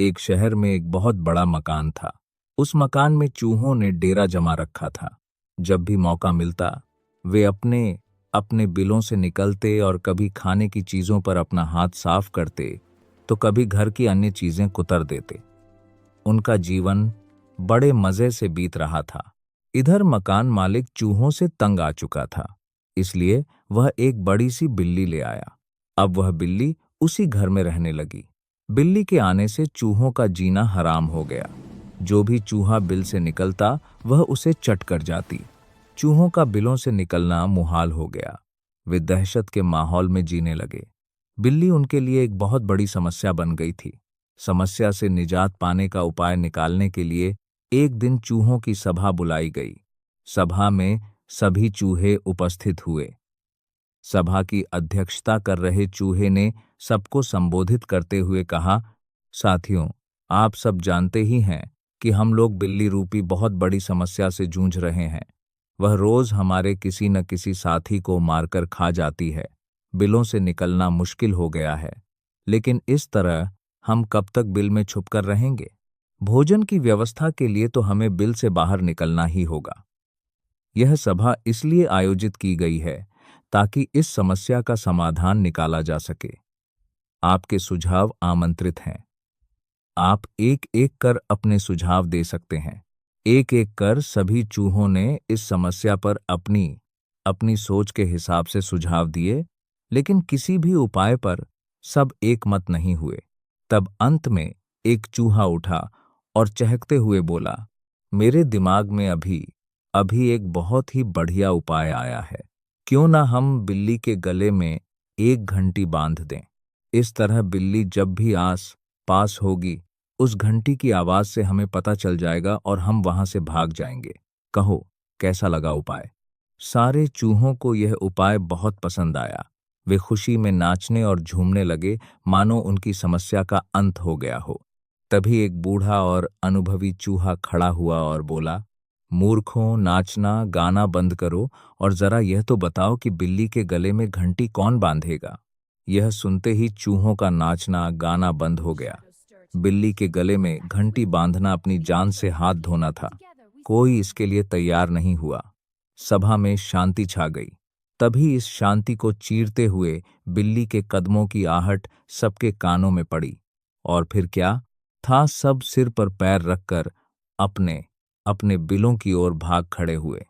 एक शहर में एक बहुत बड़ा मकान था। उस मकान में चूहों ने डेरा जमा रखा था। जब भी मौका मिलता वे अपने अपने बिलों से निकलते और कभी खाने की चीजों पर अपना हाथ साफ करते तो कभी घर की अन्य चीजें कुतर देते। उनका जीवन बड़े मजे से बीत रहा था। इधर मकान मालिक चूहों से तंग आ चुका था, इसलिए वह एक बड़ी सी बिल्ली ले आया। अब वह बिल्ली उसी घर में रहने लगी। बिल्ली के आने से चूहों का जीना हराम हो गया। जो भी चूहा बिल से निकलता वह उसे चट कर जाती। चूहों का बिलों से निकलना मुहाल हो गया। वे दहशत के माहौल में जीने लगे। बिल्ली उनके लिए एक बहुत बड़ी समस्या बन गई थी। समस्या से निजात पाने का उपाय निकालने के लिए एक दिन चूहों की सभा बुलाई गई। सभा में सभी चूहे उपस्थित हुए। सभा की अध्यक्षता कर रहे चूहे ने सबको संबोधित करते हुए कहा, साथियों, आप सब जानते ही हैं कि हम लोग बिल्ली रूपी बहुत बड़ी समस्या से जूझ रहे हैं। वह रोज हमारे किसी न किसी साथी को मारकर खा जाती है। बिलों से निकलना मुश्किल हो गया है, लेकिन इस तरह हम कब तक बिल में छुपकर रहेंगे? भोजन की व्यवस्था के लिए तो हमें बिल से बाहर निकलना ही होगा। यह सभा इसलिए आयोजित की गई है ताकि इस समस्या का समाधान निकाला जा सके। आपके सुझाव आमंत्रित हैं। आप एक एक कर अपने सुझाव दे सकते हैं। एक एक कर सभी चूहों ने इस समस्या पर अपनी अपनी सोच के हिसाब से सुझाव दिए, लेकिन किसी भी उपाय पर सब एक मत नहीं हुए। तब अंत में एक चूहा उठा और चहकते हुए बोला, मेरे दिमाग में अभी अभी एक बहुत ही बढ़िया उपाय आया है। क्यों ना हम बिल्ली के गले में एक घंटी बांध दें। इस तरह बिल्ली जब भी आस पास होगी उस घंटी की आवाज से हमें पता चल जाएगा और हम वहां से भाग जाएंगे। कहो, कैसा लगा उपाय? सारे चूहों को यह उपाय बहुत पसंद आया। वे खुशी में नाचने और झूमने लगे, मानो उनकी समस्या का अंत हो गया हो। तभी एक बूढ़ा और अनुभवी चूहा खड़ा हुआ और बोला, मूर्खों, नाचना गाना बंद करो और जरा यह तो बताओ कि बिल्ली के गले में घंटी कौन बांधेगा? यह सुनते ही चूहों का नाचना गाना बंद हो गया। बिल्ली के गले में घंटी बांधना अपनी जान से हाथ धोना था। कोई इसके लिए तैयार नहीं हुआ। सभा में शांति छा गई। तभी इस शांति को चीरते हुए बिल्ली के कदमों की आहट सबके कानों में पड़ी। और फिर क्या था, सब सिर पर पैर रखकर अपने अपने बिलों की ओर भाग खड़े हुए।